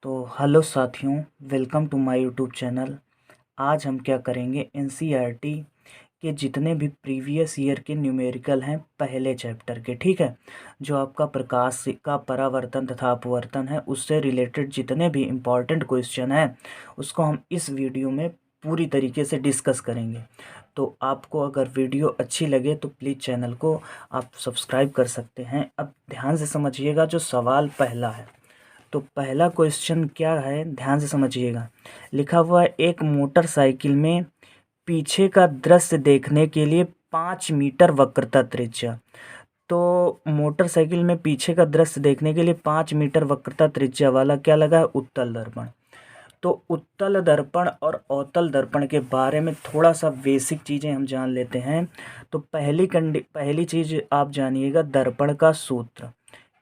तो हेलो साथियों, welcome to my YouTube channel. आज हम क्या करेंगे, एनसीईआरटी के जितने भी प्रीवियस ईयर के न्यूमेरिकल हैं पहले चैप्टर के, ठीक है। जो आपका प्रकाश का परावर्तन तथा अपवर्तन है उससे रिलेटेड जितने भी इम्पॉर्टेंट क्वेश्चन हैं उसको हम इस वीडियो में पूरी तरीके से डिस्कस करेंगे। तो आपको अगर वीडियो अच्छी लगे तो प्लीज़ चैनल को आप सब्सक्राइब कर सकते हैं। अब ध्यान से समझिएगा, जो सवाल पहला है तो पहला क्वेश्चन क्या है, ध्यान से समझिएगा। लिखा हुआ है, एक मोटरसाइकिल में पीछे का दृश्य देखने के लिए 5 मीटर वक्रता त्रिज्या। तो मोटरसाइकिल में पीछे का दृश्य देखने के लिए 5 मीटर वक्रता त्रिज्या वाला क्या लगा है, उत्तल दर्पण। तो उत्तल दर्पण और अवतल दर्पण के बारे में थोड़ा सा बेसिक चीज़ें हम जान लेते हैं। तो पहली चीज़ आप जानिएगा, दर्पण का सूत्र।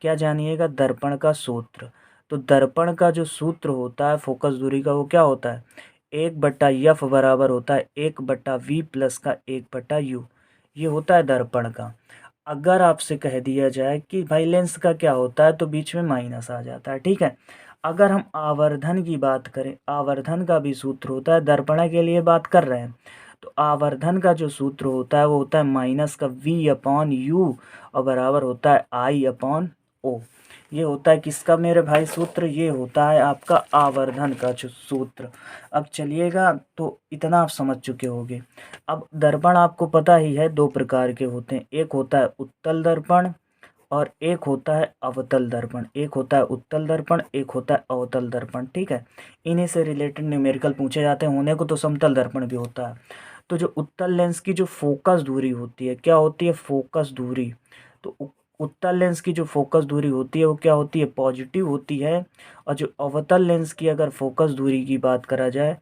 क्या जानिएगा, दर्पण का सूत्र। तो दर्पण का जो सूत्र होता है फोकस दूरी का, वो क्या होता है, 1/f बराबर होता है 1/v प्लस का 1/u। ये होता है दर्पण का। अगर आपसे कह दिया जाए कि भाई लेंस का क्या होता है, तो बीच में माइनस आ जाता है, ठीक है। अगर हम आवर्धन की बात करें, आवर्धन का भी सूत्र होता है, दर्पण के लिए बात कर रहे हैं तो आवर्धन का जो सूत्र होता है वो होता है माइनस का v/u और बराबर होता है I/o। ये होता है किसका मेरे भाई सूत्र, ये होता है आपका आवर्धन का जो सूत्र। अब चलिएगा, तो इतना आप समझ चुके होंगे। अब दर्पण आपको पता ही है, दो प्रकार के होते हैं, एक होता है उत्तल दर्पण और एक होता है अवतल दर्पण। एक होता है उत्तल दर्पण, एक होता है अवतल दर्पण, ठीक है। इन्हीं से रिलेटेड न्यूमेरिकल पूछे जाते हैं। होने को तो समतल दर्पण भी होता है। तो जो उत्तल लेंस की जो फोकस दूरी होती है, क्या होती है, फोकस दूरी। तो उत्तल लेंस की जो फोकस दूरी होती है वो क्या होती है, पॉजिटिव होती है। और जो अवतल लेंस की अगर फोकस दूरी की बात करा जाए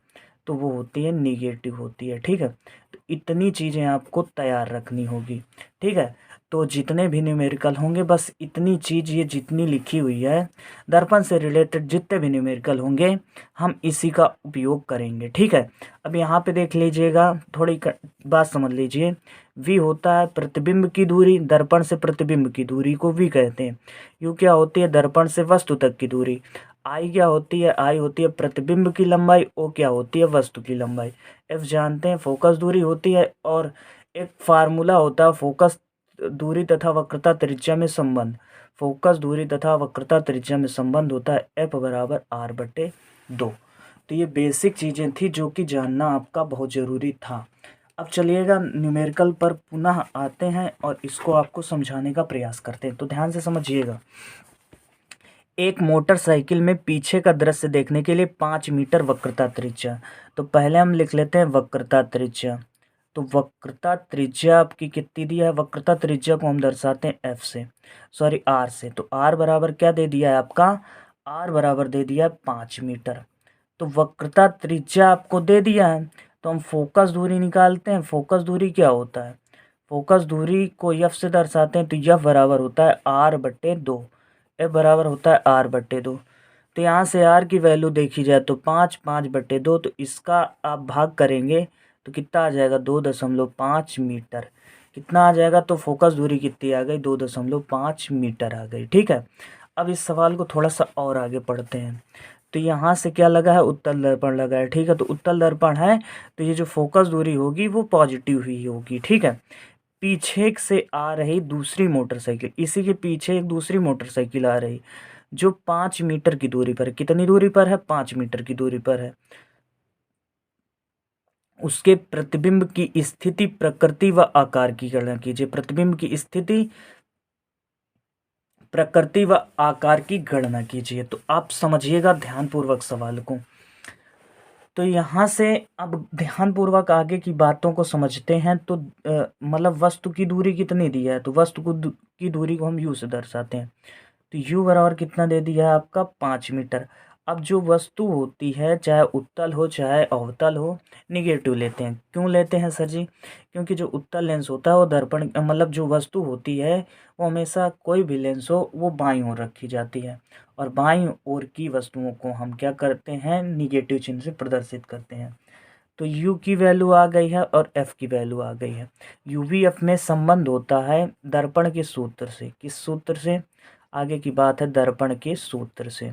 तो वो होती है निगेटिव होती है, ठीक है। तो इतनी चीज़ें आपको तैयार रखनी होगी, ठीक है। तो जितने भी न्यूमेरिकल होंगे बस इतनी चीज़, ये जितनी लिखी हुई है दर्पण से रिलेटेड जितने भी न्यूमेरिकल होंगे हम इसी का उपयोग करेंगे, ठीक है। अब यहाँ पे देख लीजिएगा, थोड़ी बात समझ लीजिए। वी होता है प्रतिबिंब की दूरी, दर्पण से प्रतिबिंब की दूरी को वी कहते हैं। यू क्या होती है, दर्पण से वस्तु तक की दूरी। आई क्या होती है, आई होती है प्रतिबिंब की लंबाई। ओ क्या होती है, वस्तु की लंबाई। एफ जानते हैं फोकस दूरी होती है। और एक फार्मूला होता है फोकस दूरी तथा वक्रता त्रिज्या में संबंध। फोकस दूरी तथा वक्रता त्रिज्या में संबंध होता है एफ बराबर r/2। तो ये बेसिक चीज़ें थी जो कि जानना आपका बहुत ज़रूरी था। अब चलिएगा न्यूमेरिकल पर पुनः आते हैं और इसको आपको समझाने का प्रयास करते हैं। तो ध्यान से समझिएगा। एक मोटरसाइकिल में पीछे का दृश्य देखने के लिए 5 मीटर वक्रता त्रिज्या। तो पहले हम लिख लेते हैं वक्रता त्रिज्या। तो वक्रता त्रिज्या आपकी कितनी दी है, वक्रता त्रिज्या को हम दर्शाते हैं एफ से, सॉरी आर से। तो आर बराबर क्या दे दिया है आपका, आर बराबर दे दिया है 5 मीटर। तो वक्रता त्रिज्या आपको दे दिया है, तो हम फोकस दूरी निकालते हैं। फोकस दूरी क्या होता है, फोकस दूरी को एफ से दर्शाते हैं। तो एफ बराबर होता है r/2। एफ बराबर होता है r/2। तो यहाँ से आर की वैल्यू देखी जाए तो 5/2। तो इसका आप भाग करेंगे तो कितना आ जाएगा, 2.5 मीटर। कितना आ जाएगा, तो फोकस दूरी कितनी आ गई, 2.5 मीटर आ गई, ठीक है। अब इस सवाल को थोड़ा सा और आगे पढ़ते हैं। तो यहाँ से क्या लगा है, उत्तल दर्पण लगा है, ठीक है। तो उत्तल दर्पण है तो ये जो फोकस दूरी होगी वो पॉजिटिव ही होगी, ठीक है। पीछे से आ रही दूसरी मोटरसाइकिल, इसी के पीछे एक दूसरी मोटरसाइकिल आ रही जो 5 मीटर की दूरी पर है। कितनी दूरी पर है, 5 मीटर की दूरी पर है। उसके प्रतिबिंब की स्थिति, प्रकृति व आकार की गणना कीजिए। प्रतिबिंब की स्थिति, प्रकृति व आकार की गणना कीजिए। तो आप समझिएगा ध्यानपूर्वक सवाल को। तो यहाँ से अब ध्यानपूर्वक आगे की बातों को समझते हैं। तो मतलब वस्तु की दूरी कितनी दी है, तो वस्तु की दूरी को हम यू से दर्शाते हैं। तो यू बराबर कितना दे दिया है आपका, 5 मीटर। अब जो वस्तु होती है, चाहे उत्तल हो चाहे अवतल हो, निगेटिव लेते हैं। क्यों लेते हैं सर जी, क्योंकि जो उत्तल लेंस होता है वो दर्पण, मतलब जो वस्तु होती है वो हमेशा, कोई भी लेंस हो वो बाईं ओर रखी जाती है। और बाईं ओर की वस्तुओं को हम क्या करते हैं, निगेटिव चिन्ह से प्रदर्शित करते हैं। तो u की वैल्यू आ गई है और f की वैल्यू आ गई है। UV/F में संबंध होता है दर्पण के सूत्र से। किस सूत्र से, आगे की बात है दर्पण के सूत्र से।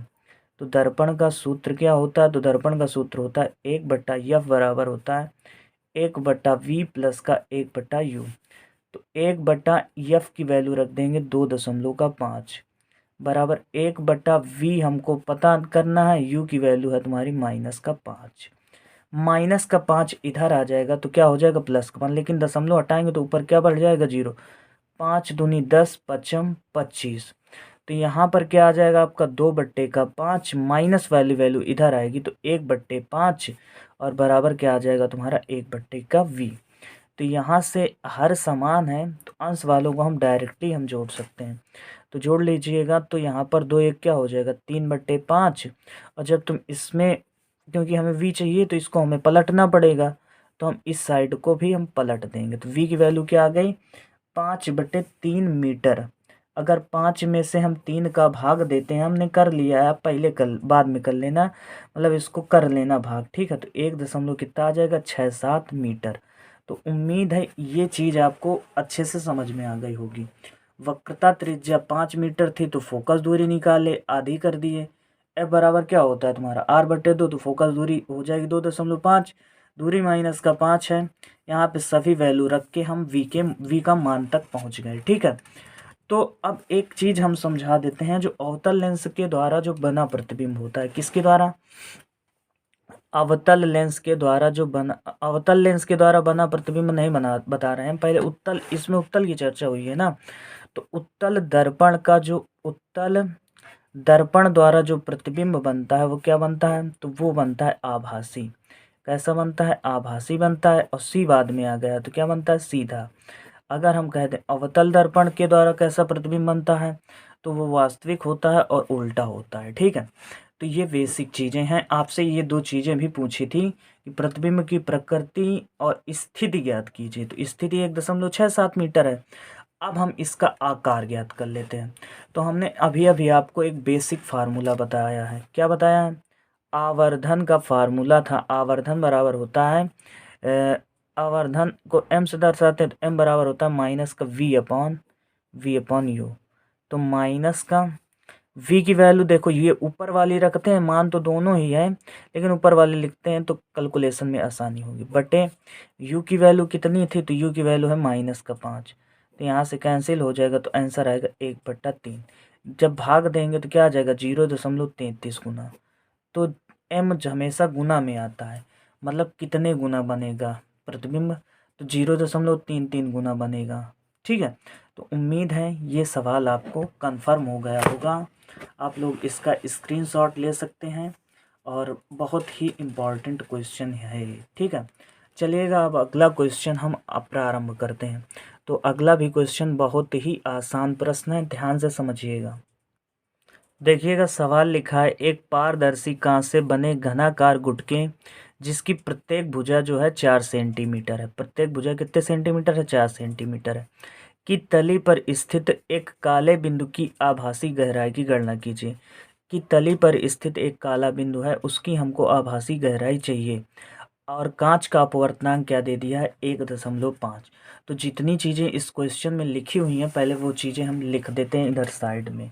तो दर्पण का सूत्र क्या होता है? तो दर्पण का सूत्र होता है 1/f बराबर होता है 1/v प्लस का 1/u। तो 1/f की वैल्यू रख देंगे 2.5 बराबर 1/v हमको पता करना है, u की वैल्यू है तुम्हारी -5। -5 इधर आ जाएगा तो क्या हो जाएगा +1, लेकिन दशमलव हटाएंगे तो ऊपर क्या बढ़ जाएगा 0। 5 दूनी 10, पचम 25। तो यहाँ पर क्या आ जाएगा आपका 2/5 माइनस वाली वैल्यू इधर आएगी तो 1/5 और बराबर क्या आ जाएगा तुम्हारा 1/v। तो यहाँ से हर समान है तो अंश वालों को हम डायरेक्टली हम जोड़ सकते हैं। तो जोड़ लीजिएगा तो यहाँ पर 2 1 क्या हो जाएगा 3/5। और जब तुम इसमें, क्योंकि हमें v चाहिए तो इसको हमें पलटना पड़ेगा, तो हम इस साइड को भी हम पलट देंगे। तो v की वैल्यू क्या आ गई 5/3 मीटर। अगर 5 में से हम 3 का भाग देते हैं, हमने कर लिया है, आप पहले कर बाद में कर लेना, मतलब इसको कर लेना भाग, ठीक है। तो 1 दशमलव कितना आ जाएगा 6-7 मीटर। तो उम्मीद है ये चीज़ आपको अच्छे से समझ में आ गई होगी। वक्रता त्रिज्या 5 मीटर थी तो फोकस दूरी निकाले, आधी कर दिए। एफ बराबर क्या होता है तुम्हारा r/2, तो फोकस दूरी हो जाएगी 2.5, दूरी -5 है। यहाँ पे सभी वैल्यू रख के हम v का मान तक पहुँच गए, ठीक है। तो अब एक चीज़ हम समझा देते हैं, जो अवतल लेंस के द्वारा जो बना प्रतिबिंब होता है, किसके द्वारा? अवतल लेंस के द्वारा जो बना, अवतल लेंस के द्वारा बना प्रतिबिंब नहीं बना बता रहे हैं, पहले उत्तल, इसमें उत्तल की चर्चा हुई है ना। तो उत्तल दर्पण का जो उत्तल दर्पण द्वारा जो प्रतिबिंब बनता है वो क्या बनता है? तो वो बनता है आभासी। कैसा बनता है? आभासी बनता है। और सी बाद में आ गया तो क्या बनता है? सीधा। अगर हम कहते हैं अवतल दर्पण के द्वारा कैसा प्रतिबिंब बनता है, तो वो वास्तविक होता है और उल्टा होता है, ठीक है। तो ये बेसिक चीज़ें हैं। आपसे ये 2 चीज़ें भी पूछी थी कि प्रतिबिंब की प्रकृति और स्थिति ज्ञात कीजिए। तो स्थिति 1.67 मीटर है। अब हम इसका आकार ज्ञात कर लेते हैं। तो हमने अभी अभी आपको एक बेसिक फार्मूला बताया है। क्या बताया है? आवर्धन का फार्मूला था। आवर्धन बराबर होता है आवर्धन को m से दर्शाते हैं तो m बराबर होता है माइनस का v अपॉन u। तो माइनस का v की वैल्यू देखो, ये ऊपर वाली रखते हैं, मान तो दोनों ही है लेकिन ऊपर वाली लिखते हैं तो कैलकुलेशन में आसानी होगी। बटे u की वैल्यू कितनी थी? तो u की वैल्यू है -5। तो यहाँ से कैंसिल हो जाएगा तो आंसर आएगा 1/3। जब भाग देंगे तो क्या आ जाएगा 0.33 गुना। तो m हमेशा गुना में आता है, मतलब कितने गुना बनेगा प्रतिबिंब? तो 0.33 गुना बनेगा, ठीक है। तो उम्मीद है ये सवाल आपको कंफर्म हो गया होगा। आप लोग इसका स्क्रीनशॉट ले सकते हैं और बहुत ही इम्पॉर्टेंट क्वेश्चन है, ठीक है। चलिएगा अब अगला क्वेश्चन हम प्रारंभ करते हैं। तो अगला भी क्वेश्चन बहुत ही आसान प्रश्न है, ध्यान से समझिएगा। देखिएगा सवाल लिखा है, एक पारदर्शी कांच से बने घनाकार गुटके जिसकी प्रत्येक भुजा जो है 4 सेंटीमीटर है। प्रत्येक भुजा कितने सेंटीमीटर है? 4 सेंटीमीटर है। की तली पर स्थित एक काले बिंदु की आभासी गहराई की गणना कीजिए। कि तली पर स्थित एक काला बिंदु है, उसकी हमको आभासी गहराई चाहिए। और कांच का अपवर्तनांक क्या दे दिया है? 1.5। तो जितनी चीज़ें इस क्वेश्चन में लिखी हुई हैं पहले वो चीज़ें हम लिख देते हैं इधर साइड में।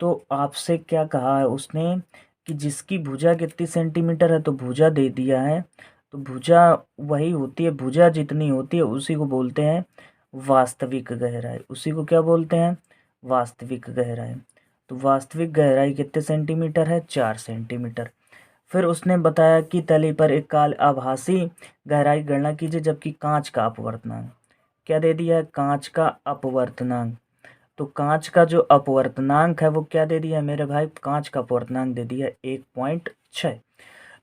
तो आपसे क्या कहा है उसने कि जिसकी भुजा कितनी सेंटीमीटर है, तो भुजा दे दिया है। तो भुजा वही होती है, भुजा जितनी होती है उसी को बोलते हैं वास्तविक गहराई। उसी को क्या बोलते हैं? वास्तविक गहराई। तो वास्तविक गहराई कितने सेंटीमीटर है? 4 सेंटीमीटर। फिर उसने बताया कि तली पर एक काल आभासी गहराई गणना कीजिए, जबकि कांच का अपवर्तनांक क्या दे दिया है? कांच का अपवर्तनांक। तो कांच का जो अपवर्तनांक है वो क्या दे दिया है मेरे भाई? कांच का अपवर्तनांक दे दिया 1.6।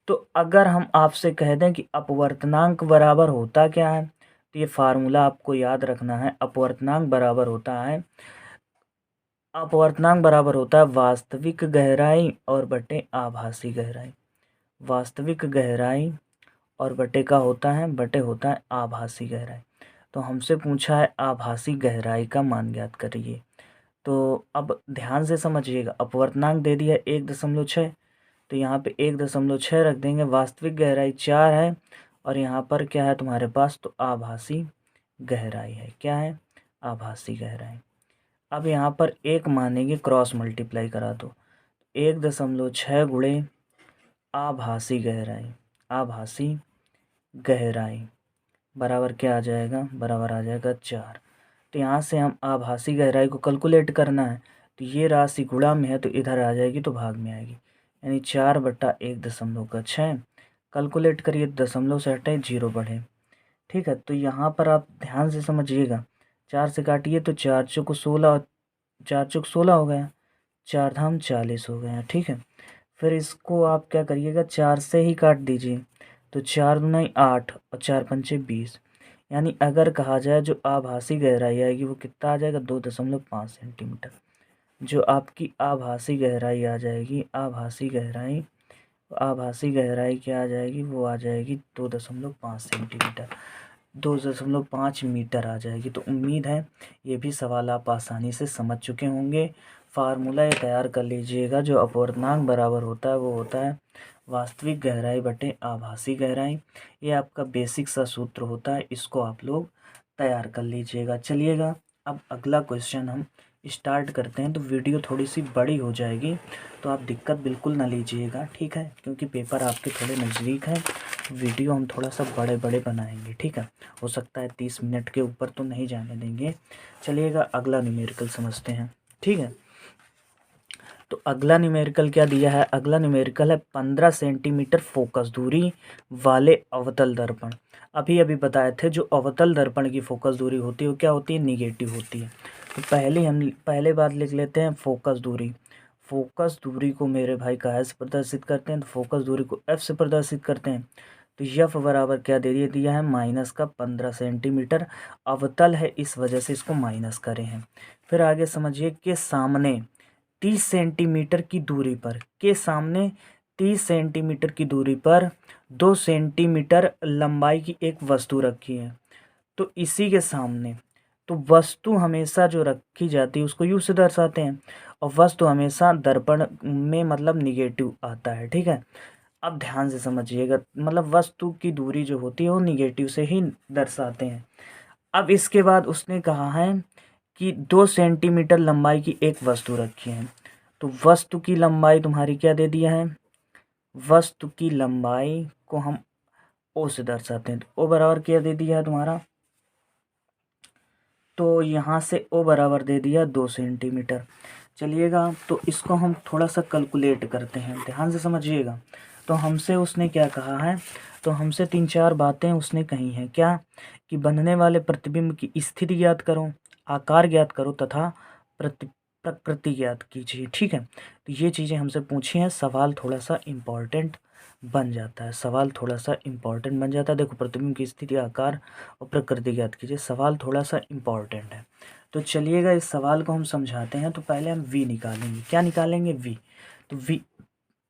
तो अगर हम आपसे कह दें कि अपवर्तनांक बराबर होता क्या है, तो ये फार्मूला आपको याद रखना है। अपवर्तनांक बराबर होता है वास्तविक गहराई और बटे आभासी गहराई। वास्तविक गहराई और बटे का होता है, बटे होता है आभासी गहराई। तो हमसे पूछा है आभासी गहराई का मान ज्ञात करिए। तो अब ध्यान से समझिएगा, अपवर्तनांक दे दिया 1.6, तो यहाँ पे 1.6 रख देंगे। वास्तविक गहराई 4 है और यहाँ पर क्या है तुम्हारे पास? तो आभासी गहराई है। क्या है? आभासी गहराई। अब यहाँ पर एक मानेंगे, क्रॉस मल्टीप्लाई करा दो। 1.6 गुणे आभासी गहराई, आभासी गहराई बराबर क्या आ जाएगा, बराबर आ जाएगा 4। तो यहाँ से हम आभासी गहराई को कैलकुलेट करना है, तो ये राशि गुणा में है तो इधर आ जाएगी तो भाग में आएगी, यानी 4/1.6। कैलकुलेट करिए, दशमलव से हटे 0 बढ़े, ठीक है। तो यहाँ पर आप ध्यान से समझिएगा, 4 से काटिए तो 4 चौक 16, 4 चौक 16 हो गया, 4 धाम 40 हो गया, ठीक है। फिर इसको आप क्या करिएगा, 4 से ही काट दीजिए, तो 4 दूनी 8 और 4 पंचे 20, यानी अगर कहा जाए जो आभासी गहराई आएगी वो कितना आ जाएगा, 2.5 सेंटीमीटर। जो आपकी आभासी गहराई आ जाएगी, आभासी गहराई क्या आ जाएगी, वो आ जाएगी 2.5 सेंटीमीटर, 2.5 मीटर आ जाएगी। तो उम्मीद है ये भी सवाल आप आसानी से समझ चुके होंगे। फार्मूला ये तैयार कर लीजिएगा, जो अपवर्तनांक बराबर होता है वो होता है वास्तविक गहराई बटे आभासी गहराई। ये आपका बेसिक सा सूत्र होता है, इसको आप लोग तैयार कर लीजिएगा। चलिएगा अब अगला क्वेश्चन हम स्टार्ट करते हैं। तो वीडियो थोड़ी सी बड़ी हो जाएगी, तो आप दिक्कत बिल्कुल ना लीजिएगा, ठीक है, क्योंकि पेपर आपके थोड़े नज़दीक हैं। वीडियो हम थोड़ा सा बड़े बड़े बनाएंगे, ठीक है। हो सकता है 30 मिनट के ऊपर तो नहीं जाने देंगे। चलिएगा अगला न्यूमेरिकल समझते हैं, ठीक है। तो अगला न्यूमेरिकल क्या दिया है, अगला न्यूमेरिकल है 15 सेंटीमीटर फोकस दूरी वाले अवतल दर्पण। अभी अभी बताए थे जो अवतल दर्पण की फोकस दूरी होती है वो क्या होती है, निगेटिव होती है। तो पहले बात लिख लेते हैं फोकस दूरी। फोकस दूरी को मेरे भाई कहाँ से प्रदर्शित करते हैं, तो फोकस दूरी को एफ से प्रदर्शित करते हैं। तो एफ बराबर क्या दे दिया है, माइनस का 15 सेंटीमीटर। अवतल है इस वजह से इसको माइनस करे हैं। फिर आगे समझिए कि सामने 30 सेंटीमीटर की दूरी पर, के सामने 30 सेंटीमीटर की दूरी पर 2 सेंटीमीटर लंबाई की एक वस्तु रखी है। तो इसी के सामने, तो वस्तु हमेशा जो रखी जाती है उसको यू से दर्शाते हैं, और वस्तु हमेशा दर्पण में मतलब निगेटिव आता है, ठीक है। अब ध्यान से समझिएगा, मतलब वस्तु की दूरी जो होती है वो निगेटिव से ही दर्शाते हैं। अब इसके बाद उसने कहा है कि 2 सेंटीमीटर लंबाई की एक वस्तु रखी है। तो वस्तु की लंबाई तुम्हारी क्या दे दिया है, वस्तु की लंबाई को हम ओ से दर्शाते हैं। तो ओ बराबर क्या दे दिया है तुम्हारा, तो यहाँ से ओ बराबर दे दिया 2 सेंटीमीटर। चलिएगा तो इसको हम थोड़ा सा कैलकुलेट करते हैं, ध्यान से समझिएगा। तो हमसे उसने क्या कहा है, तो हमसे 3-4 बातें उसने कही हैं, क्या कि बनने वाले प्रतिबिंब की स्थिति ज्ञात करो, आकार ज्ञात करो तथा प्रकृति ज्ञात कीजिए, ठीक है। तो ये चीज़ें हमसे पूछी हैं। सवाल थोड़ा सा इम्पॉर्टेंट बन जाता है, सवाल थोड़ा सा इम्पॉर्टेंट बन जाता है। देखो, प्रतिबिंब की स्थिति, आकार और प्रकृति ज्ञात कीजिए, सवाल थोड़ा सा इम्पॉर्टेंट है। तो चलिएगा इस सवाल को हम समझाते हैं। तो पहले हम वी निकालेंगे, क्या निकालेंगे, वी। तो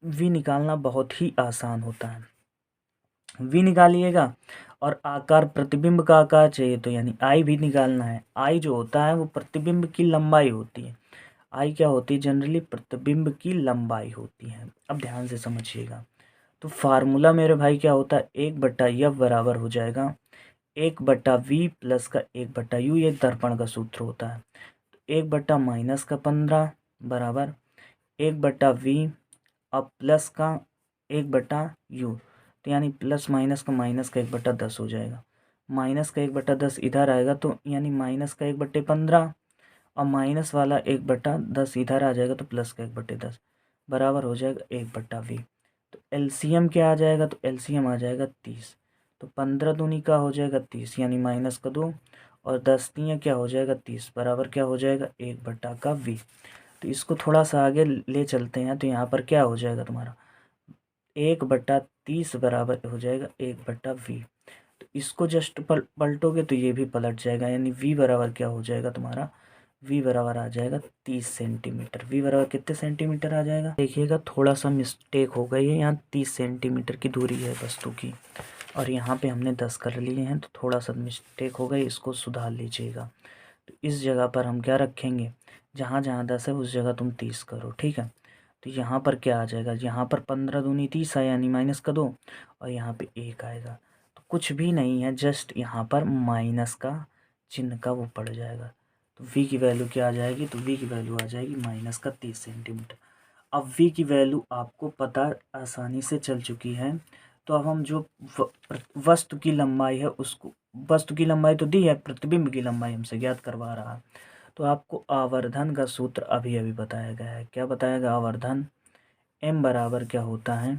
वी निकालना बहुत ही आसान होता है। वी निकालिएगा और आकार, प्रतिबिंब का आकार चाहिए तो यानी आई भी निकालना है। आई जो होता है वो प्रतिबिंब की लंबाई होती है। आई क्या होती है, जनरली प्रतिबिंब की लंबाई होती है। अब ध्यान से समझिएगा। तो फार्मूला मेरे भाई क्या होता है, 1/f बराबर हो जाएगा 1/v प्लस का 1/u, ये दर्पण का सूत्र होता है। तो 1/-15 बराबर 1/v और प्लस का 1/u, तो यानी प्लस माइनस का माइनस का 1/10 हो जाएगा। माइनस का 1/10 इधर आएगा तो यानी माइनस का 1/15, और माइनस वाला 1/10 इधर आ जाएगा तो प्लस का 1/10 बराबर हो जाएगा 1/v। तो एलसीएम क्या आ जाएगा, तो एलसीएम आ जाएगा 30। तो 15 दूनी का हो जाएगा 30, यानी माइनस का 2, और 10 तियाँ क्या हो जाएगा 30, बराबर क्या हो जाएगा 1/v। तो इसको थोड़ा सा आगे ले चलते हैं। तो यहाँ पर क्या हो जाएगा तुम्हारा 1/30 बराबर हो जाएगा 1/v। तो इसको जस्ट पलटोगे तो ये भी पलट जाएगा, यानी v बराबर क्या हो जाएगा तुम्हारा, v बराबर आ जाएगा 30 सेंटीमीटर। v बराबर कितने सेंटीमीटर आ जाएगा, देखिएगा थोड़ा सा मिस्टेक हो गई है, यहाँ 30 सेंटीमीटर की दूरी है वस्तु की, और यहाँ पे हमने 10 कर लिए हैं, तो थोड़ा सा मिस्टेक हो गई, इसको सुधार लीजिएगा। तो इस जगह पर हम क्या रखेंगे, जहाँ जहाँ 10 है उस जगह तुम 30 करो, ठीक है। तो यहाँ पर क्या आ जाएगा, यहाँ पर 15 दूनी 30 है, यानी माइनस का 2, और यहाँ पे 1 आएगा। तो कुछ भी नहीं है, जस्ट यहाँ पर माइनस का चिन्ह का वो पड़ जाएगा। तो v की वैल्यू क्या आ जाएगी, तो v की वैल्यू आ जाएगी -30 सेंटीमीटर। अब v की वैल्यू आपको पता आसानी से चल चुकी है, तो अब हम जो वस्तु की लंबाई है उसको, वस्तु की लंबाई तो दी है, प्रतिबिंब की लंबाई हमसे ज्ञात करवा रहा है, तो आपको आवर्धन का सूत्र अभी अभी बताया गया है। क्या बताया आवर्धन? m बराबर क्या होता है?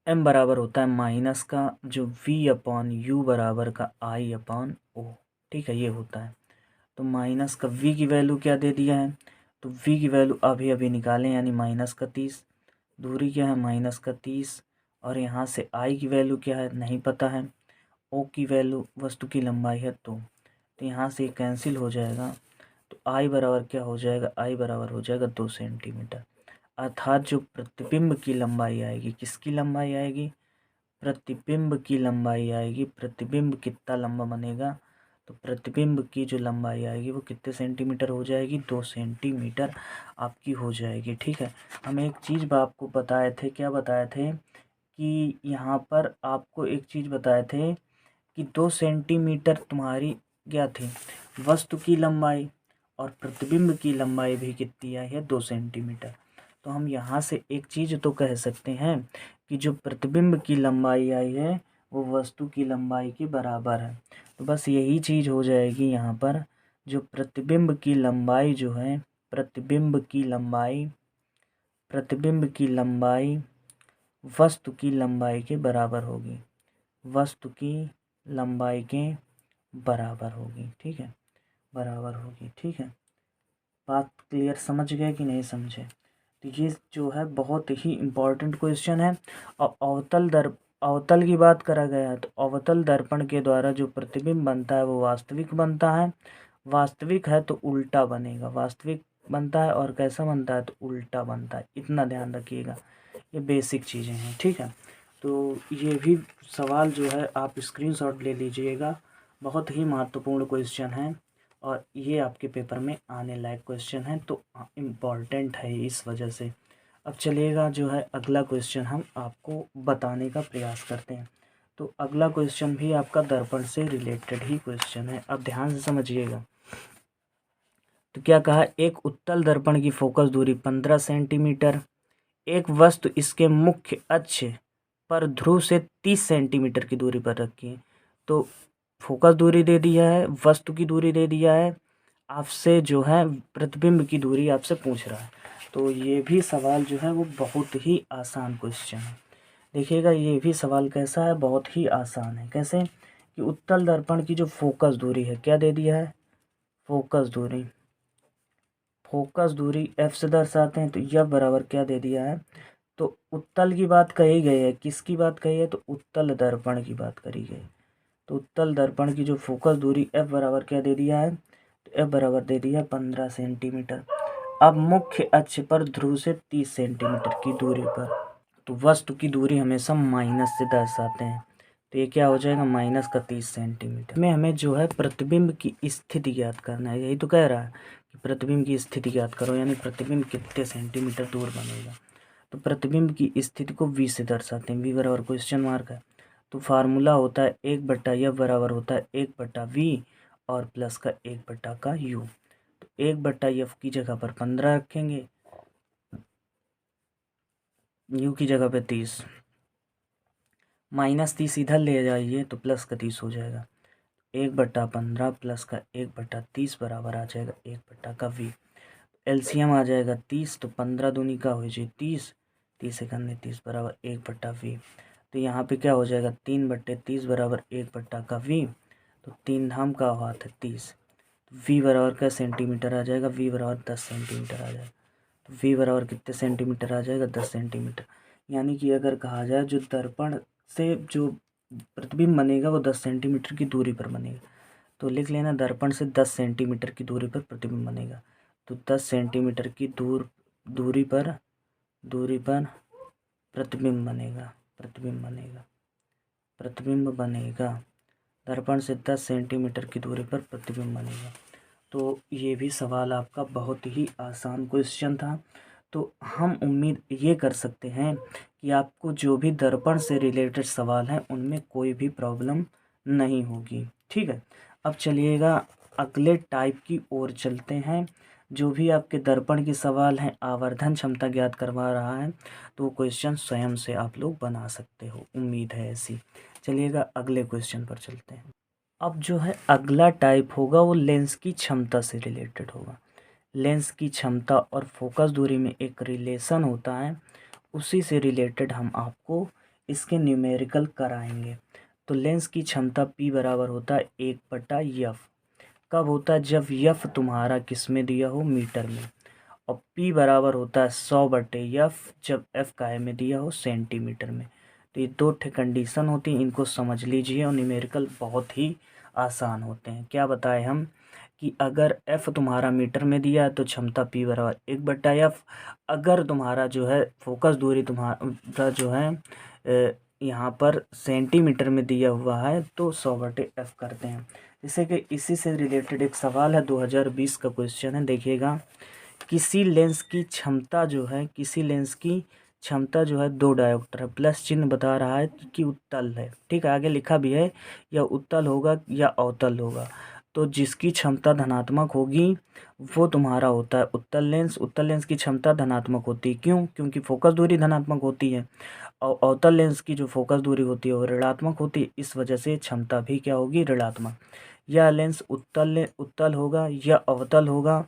m बराबर होता है माइनस का जो v अपॉन u बराबर का i अपॉन o। ठीक है, ये होता है। तो माइनस का v की वैल्यू क्या दे दिया है, तो v की वैल्यू अभी अभी निकालें, यानी माइनस का 30। दूरी क्या है? माइनस का 30। और यहाँ से i की वैल्यू क्या है? नहीं पता है। o की वैल्यू वस्तु की लंबाई है, तो यहाँ से कैंसिल हो जाएगा। तो i बराबर क्या हो जाएगा? i बराबर हो जाएगा 2 सेंटीमीटर। अर्थात जो प्रतिबिंब की लंबाई आएगी, किसकी लंबाई आएगी? प्रतिबिंब की लंबाई आएगी। प्रतिबिंब कितना लंबा बनेगा? तो प्रतिबिंब की जो लंबाई आएगी वो कितने सेंटीमीटर हो जाएगी? 2 सेंटीमीटर आपकी हो जाएगी। ठीक है, हम एक चीज़ आपको बताए थे, क्या बताए थे कि यहाँ पर आपको एक चीज़ बताए थे कि 2 सेंटीमीटर तुम्हारी क्या थी? वस्तु की लंबाई, और प्रतिबिंब की लंबाई भी कितनी आई है? 2 सेंटीमीटर। तो हम यहाँ से एक चीज़ तो कह सकते हैं कि जो प्रतिबिंब की लंबाई आई है वो वस्तु की लंबाई के बराबर है। तो बस यही चीज़ हो जाएगी यहाँ पर, जो प्रतिबिंब की लंबाई जो है, प्रतिबिंब की लंबाई, प्रतिबिंब की लंबाई वस्तु की लंबाई के बराबर होगी, वस्तु की लंबाई के बराबर होगी। ठीक है, बराबर होगी। ठीक है, बात क्लियर? समझ गए कि नहीं समझे? तो ये जो है बहुत ही इम्पोर्टेंट क्वेश्चन है। और अवतल की बात करा गया है, तो अवतल दर्पण के द्वारा जो प्रतिबिंब बनता है वो वास्तविक बनता है। वास्तविक है तो उल्टा बनेगा, वास्तविक बनता है, और कैसा बनता है? तो उल्टा बनता है। इतना ध्यान रखिएगा, ये बेसिक चीज़ें हैं। ठीक है, तो ये भी सवाल जो है आप स्क्रीनशॉट ले लीजिएगा, बहुत ही महत्वपूर्ण क्वेश्चन है, और ये आपके पेपर में आने लायक क्वेश्चन है, तो इम्पॉर्टेंट है इस वजह से। अब चलिएगा जो है अगला क्वेश्चन हम आपको बताने का प्रयास करते हैं। तो अगला क्वेश्चन भी आपका दर्पण से रिलेटेड ही क्वेश्चन है, अब ध्यान से समझिएगा। तो क्या कहा? एक उत्तल दर्पण की फोकस दूरी 15 सेंटीमीटर, एक वस्तु इसके मुख्य अक्ष पर ध्रुव से 30 सेंटीमीटर की दूरी पर रखी है। तो फोकस दूरी दे दिया है, वस्तु की दूरी दे दिया है, आपसे जो है प्रतिबिंब की दूरी आपसे पूछ रहा है। तो ये भी सवाल जो है वो बहुत ही आसान क्वेश्चन है। देखिएगा, ये भी सवाल कैसा है? बहुत ही आसान है। कैसे? कि उत्तल दर्पण की जो फोकस दूरी है, क्या दे दिया है? फोकस दूरी, फोकस दूरी एफ से दर्शाते हैं, तो यह बराबर क्या दे दिया है? तो उत्तल की बात कही गई है, किसकी बात कही है? तो उत्तल दर्पण की बात करी गई। तो उत्तल दर्पण की जो फोकस दूरी एफ बराबर क्या दे दिया है? तो एफ बराबर दे दिया 15 सेंटीमीटर। अब मुख्य अक्ष पर ध्रुव से 30 सेंटीमीटर की दूरी पर, तो वस्तु की दूरी हमेशा माइनस से दर्शाते हैं, तो ये क्या हो जाएगा? माइनस का 30 सेंटीमीटर में हमें जो है प्रतिबिंब की स्थिति ज्ञात करना है। यही तो कह रहा है कि प्रतिबिंब की स्थिति ज्ञात करो, यानी प्रतिबिंब कितने सेंटीमीटर दूर बनेगा। तो प्रतिबिंब की स्थिति को v से दर्शाते हैं, v बराबर क्वेश्चन मार्क है। तो फार्मूला होता है 1/f बराबर होता है 1/v और प्लस का 1/u। तो 1/f की जगह पर 15 रखेंगे, u की जगह पे 30, माइनस 30 इधर ले जाइए तो प्लस का 30 हो जाएगा। 1/15 प्लस का 1/30 बराबर आ जाएगा 1/v। एलसीएम आ जाएगा 30, तो 15 दूनी का हो जाए 30, 30 एकन्ने 30 बराबर 1/v। तो यहाँ पे क्या हो जाएगा? 3/30 बराबर 1/v। तो 3 धाम का हाथ है 30, तो v बराबर का सेंटीमीटर आ जाएगा, v बराबर 10 सेंटीमीटर आ जाएगा। तो v बराबर कितने सेंटीमीटर आ जाएगा? 10 सेंटीमीटर। यानी कि अगर कहा जाए जो दर्पण से जो प्रतिबिंब बनेगा वो 10 सेंटीमीटर की दूरी पर बनेगा, तो लिख लेना दर्पण से 10 सेंटीमीटर की दूरी पर प्रतिबिंब बनेगा। तो 10 सेंटीमीटर की दूरी पर प्रतिबिंब बनेगा, प्रतिबिंब बनेगा, प्रतिबिंब बनेगा। दर्पण से 10 सेंटीमीटर की दूरी पर प्रतिबिंब बनेगा। तो ये भी सवाल आपका बहुत ही आसान क्वेश्चन था। तो हम उम्मीद ये कर सकते हैं कि आपको जो भी दर्पण से रिलेटेड सवाल हैं उनमें कोई भी प्रॉब्लम नहीं होगी। ठीक है, अब चलिएगा अगले टाइप की ओर चलते हैं, जो भी आपके दर्पण के सवाल हैं आवर्धन क्षमता ज्ञात करवा रहा है, तो वो क्वेश्चन स्वयं से आप लोग बना सकते हो, उम्मीद है ऐसी। चलिएगा अगले क्वेश्चन पर चलते हैं। अब जो है अगला टाइप होगा वो लेंस की क्षमता से रिलेटेड होगा। लेंस की क्षमता और फोकस दूरी में एक रिलेशन होता है, उसी से रिलेटेड हम आपको इसके न्यूमेरिकल कराएंगे। तो लेंस की क्षमता P बराबर होता है 1/F। कब होता है? जब F तुम्हारा किस में दिया हो? मीटर में। और P बराबर होता है 100/F जब F काय में दिया हो? सेंटीमीटर में। तो ये दो ठे कंडीशन होती हैं, इनको समझ लीजिए। और न्यूमेरिकल बहुत ही आसान होते हैं। क्या बताए हम कि अगर F तुम्हारा मीटर में दिया है तो क्षमता P बराबर 1/F। अगर तुम्हारा जो है फोकस दूरी तुम्हारा जो है यहाँ पर सेंटीमीटर में दिया हुआ है तो 100/F करते हैं। जैसे कि इसी से रिलेटेड एक सवाल है, 2020 का क्वेश्चन है, देखिएगा। किसी लेंस की क्षमता जो है, किसी लेंस की क्षमता जो है 2 डायोप्टर है, प्लस चिन्ह बता रहा है कि उत्तल है। ठीक है, आगे लिखा भी है या उत्तल होगा या अवतल होगा। तो जिसकी क्षमता धनात्मक होगी वो तुम्हारा होता है उत्तल लेंस। उत्तल लेंस की क्षमता धनात्मक होती है, क्यों? क्योंकि फोकस दूरी धनात्मक होती है। और अवतल लेंस की जो फोकस दूरी होती है वो ऋणात्मक होती है, इस वजह से क्षमता भी क्या होगी? ऋणात्मक। यह लेंस उत्तल होगा या अवतल होगा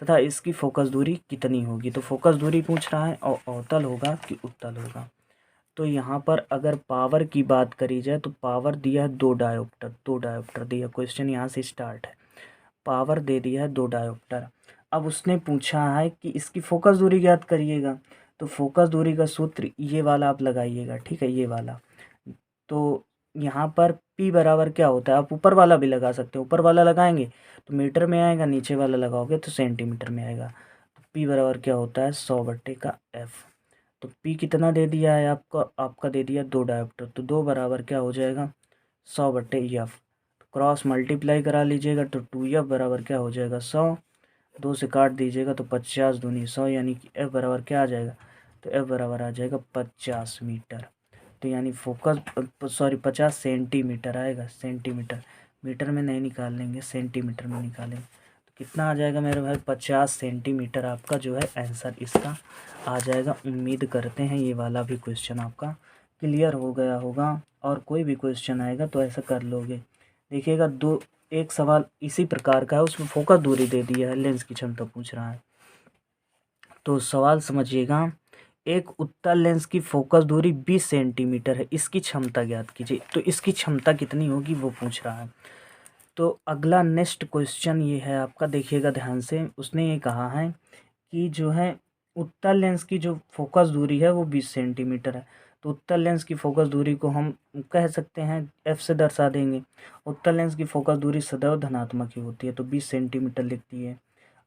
तथा इसकी फोकस दूरी कितनी होगी? तो फोकस दूरी पूछ रहा है और अवतल होगा कि उत्तल होगा। तो यहाँ पर अगर पावर की बात करी जाए तो पावर दिया है 2 डायोप्टर, 2 डायोप्टर दिया। क्वेश्चन यहाँ से स्टार्ट है, पावर दे दिया है 2 डायोप्टर। अब उसने पूछा है कि इसकी फोकस दूरी ज्ञात करिएगा। तो फोकस दूरी का सूत्र ये वाला आप लगाइएगा, ठीक है, ये वाला। तो यहाँ पर P बराबर क्या होता है? आप ऊपर वाला भी लगा सकते हो। ऊपर वाला लगाएंगे तो मीटर में आएगा, नीचे वाला लगाओगे तो सेंटीमीटर में आएगा। तो P बराबर क्या होता है? 100/F। तो P कितना दे दिया है आपको? आपका दे दिया 2 डायोप्टर, तो 2 बराबर क्या हो जाएगा? 100/F। क्रॉस मल्टीप्लाई करा लीजिएगा तो 2F बराबर क्या हो जाएगा? 100। 2 से काट दीजिएगा तो 50 दूनी 100, यानी कि F बराबर क्या आ जाएगा? तो F बराबर आ जाएगा 50 मीटर। तो यानी फोकस 50 सेंटीमीटर आएगा, सेंटीमीटर। मीटर में नहीं निकालेंगे, सेंटीमीटर में निकालेंगे। तो कितना आ जाएगा मेरे भाई? 50 सेंटीमीटर आपका जो है आंसर इसका आ जाएगा। उम्मीद करते हैं ये वाला भी क्वेश्चन आपका क्लियर हो गया होगा। और कोई भी क्वेश्चन आएगा तो ऐसा कर लोगे। देखिएगा एक सवाल इसी प्रकार का है, उसमें फोकस दूरी दे दिया है, लेंस की क्षमता पूछ रहा है। तो सवाल समझिएगा, एक उत्तल लेंस की फोकस दूरी 20 सेंटीमीटर है, इसकी क्षमता ज्ञात कीजिए। तो इसकी क्षमता कितनी होगी वो पूछ रहा है। तो अगला नेक्स्ट क्वेश्चन ये है आपका, देखिएगा ध्यान से। उसने ये कहा है कि जो है उत्तल लेंस की जो फोकस दूरी है वो 20 सेंटीमीटर है। तो उत्तल लेंस की फोकस दूरी को हम कह सकते हैं F से दर्शा देंगे। उत्तल लेंस की फोकस दूरी सदैव धनात्मक ही होती है, तो 20 सेंटीमीटर लिखती है।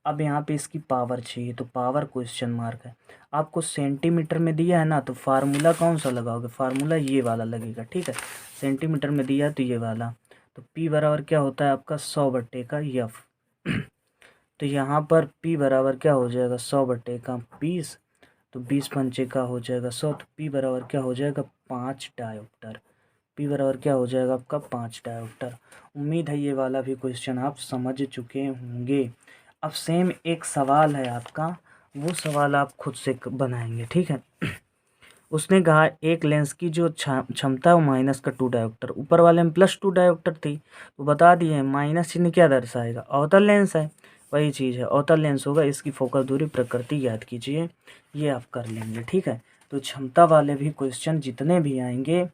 अब यहाँ पे इसकी पावर चाहिए, तो पावर क्वेश्चन मार्क है। आपको सेंटीमीटर में दिया है ना, तो फार्मूला कौन सा लगाओगे? फार्मूला ये वाला लगेगा, ठीक है। सेंटीमीटर में दिया है तो ये वाला। तो P बराबर क्या होता है आपका? 100/F। तो यहाँ पर P बराबर क्या हो जाएगा? 100/20। तो 20 पंचे का हो जाएगा 100। तो P बराबर क्या हो जाएगा? 5 डायोप्टर। P बराबर क्या हो जाएगा आपका? 5 डायोप्टर। उम्मीद है ये वाला भी क्वेश्चन आप समझ चुके होंगे। अब सेम एक सवाल है आपका, वो सवाल आप खुद से बनाएंगे, ठीक है। उसने कहा एक लेंस की जो क्षमता है वो माइनस का 2 डायोप्टर, ऊपर वाले में +2 डायोप्टर थी, तो बता दिए माइनस चिन्ह क्या दर्शाएगा? अवतल लेंस है, वही चीज़ है, अवतल लेंस होगा। इसकी फोकस दूरी प्रकृति याद कीजिए, ये आप कर लेंगे, ठीक है। तो क्षमता वाले भी क्वेश्चन जितने भी आएंगे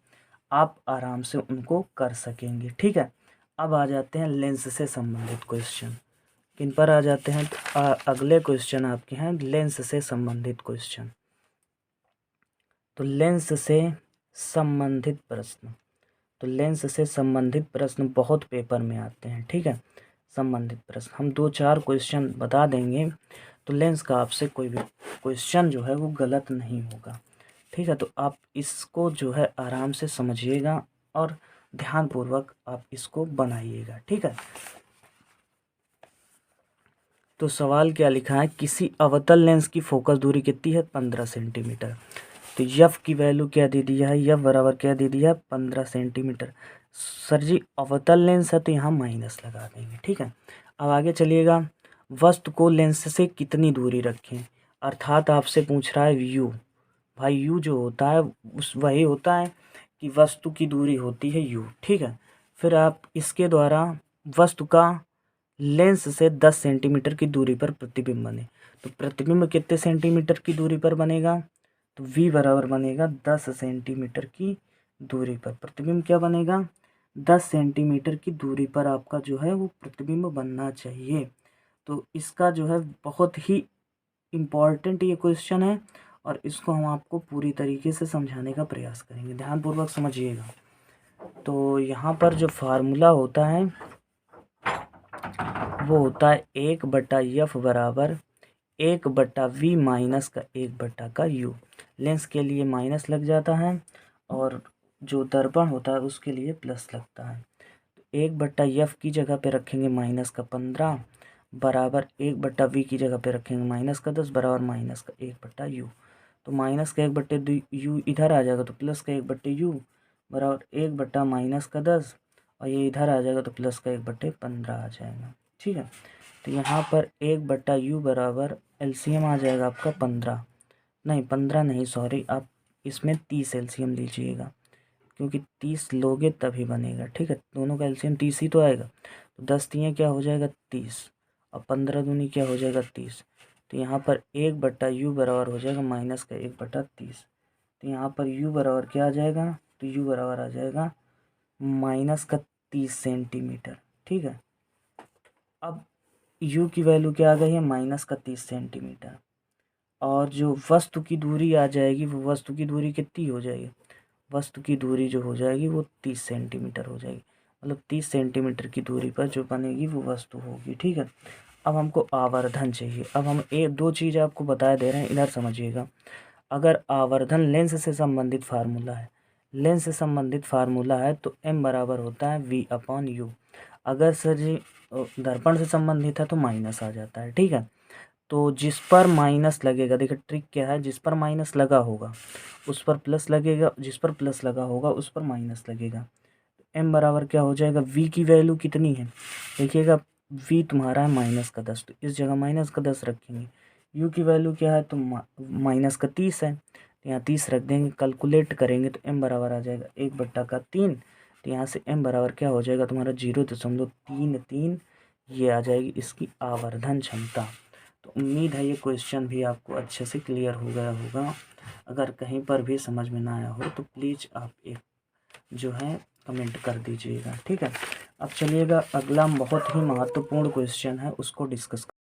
आप आराम से उनको कर सकेंगे, ठीक है। अब आ जाते हैं लेंस से संबंधित क्वेश्चन। किन पर आ जाते हैं? तो अगले क्वेश्चन आपके हैं लेंस से संबंधित क्वेश्चन। तो लेंस से संबंधित प्रश्न, तो लेंस से संबंधित प्रश्न बहुत पेपर में आते हैं, ठीक है। संबंधित प्रश्न हम 2-4 क्वेश्चन बता देंगे, तो लेंस का आपसे कोई भी क्वेश्चन जो है वो गलत नहीं होगा, ठीक है। तो आप इसको जो है आराम से समझिएगा और ध्यानपूर्वक आप इसको बनाइएगा, ठीक है। तो सवाल क्या लिखा है? किसी अवतल लेंस की फोकस दूरी कितनी है? 15 सेंटीमीटर। तो F की वैल्यू क्या दे दिया है? F बराबर क्या दे दिया है? 15 सेंटीमीटर। सर जी अवतल लेंस है तो यहाँ माइनस लगा देंगे, ठीक है। अब आगे चलिएगा, वस्तु को लेंस से कितनी दूरी रखें, अर्थात आपसे पूछ रहा है यू। भाई यू जो होता है उस वही होता है कि वस्तु की दूरी होती है यू, ठीक है। फिर आप इसके द्वारा वस्तु का लेंस से 10 सेंटीमीटर की दूरी पर प्रतिबिंब बने, तो प्रतिबिंब कितने सेंटीमीटर की दूरी पर बनेगा, तो v बराबर बनेगा 10 सेंटीमीटर की दूरी पर। प्रतिबिंब क्या बनेगा, 10 सेंटीमीटर की दूरी पर आपका जो है वो प्रतिबिंब बनना चाहिए। तो इसका जो है बहुत ही इम्पॉर्टेंट ये क्वेश्चन है और इसको हम आपको पूरी तरीके से समझाने का प्रयास करेंगे, ध्यानपूर्वक समझिएगा। तो यहाँ पर जो फार्मूला होता है वो होता है 1/f बराबर 1/v माइनस का 1/u। लेंस के लिए माइनस लग जाता है और जो दर्पण होता है उसके लिए प्लस लगता है। 1/f की जगह पे रखेंगे -15 बराबर 1/v की जगह पे रखेंगे -10 बराबर -1/u। तो माइनस का 1/u इधर आ जाएगा तो प्लस का 1/u बराबर 1/-10 और ये इधर आ जाएगा तो प्लस का 1/15 आ जाएगा, ठीक है। तो यहाँ पर 1/u बराबर एलसीएम आ जाएगा आपका 15, नहीं 15 नहीं सॉरी, आप इसमें 30 एलसीएम लीजिएगा क्योंकि 30 लोगे तभी बनेगा, ठीक है। दोनों का एलसीएम 30 ही तो आएगा। तो 10 तियाँ क्या हो जाएगा 30 और 15 दूनी क्या हो जाएगा 30। तो यहाँ पर 1/u बराबर हो जाएगा माइनस का 1/30। तो यहाँ पर u बराबर क्या आ जाएगा, तो u बराबर आ जाएगा माइनस का 30 सेंटीमीटर, ठीक है। अब u की वैल्यू क्या आ गई है, माइनस का 30 सेंटीमीटर। और जो वस्तु की दूरी आ जाएगी वो वस्तु की दूरी कितनी हो जाएगी, वस्तु की दूरी जो हो जाएगी वो 30 सेंटीमीटर हो जाएगी। मतलब 30 सेंटीमीटर की दूरी पर जो बनेगी वो वस्तु होगी, ठीक है। अब हमको आवर्धन चाहिए। अब हम एक दो चीज़ आपको बता दे रहे हैं, इधर समझिएगा। अगर आवर्धन लेंस से संबंधित फार्मूला है, लेंस से संबंधित फार्मूला है तो m बराबर होता है v/u। अगर सर जी दर्पण से संबंधित है तो माइनस आ जाता है, ठीक है। तो जिस पर माइनस लगेगा, देखिए ट्रिक क्या है, जिस पर माइनस लगा होगा उस पर प्लस लगेगा, जिस पर प्लस लगा होगा उस पर माइनस लगेगा। m बराबर क्या हो जाएगा, v की वैल्यू कितनी है देखिएगा, v तुम्हारा है -10, तो इस जगह -10 रखेंगे। u की वैल्यू क्या है, तो -30 है, तो यहाँ 30 रख देंगे। कैलकुलेट करेंगे तो m बराबर आ जाएगा 1/3। तो यहाँ से m बराबर क्या हो जाएगा तुम्हारा 0.33, ये आ जाएगी इसकी आवर्धन क्षमता। तो उम्मीद है ये क्वेश्चन भी आपको अच्छे से क्लियर हो गया होगा। अगर कहीं पर भी समझ में ना आया हो तो प्लीज़ आप एक जो है कमेंट कर दीजिएगा, ठीक है। अब चलिएगा अगला बहुत ही महत्वपूर्ण क्वेश्चन है उसको डिस्कस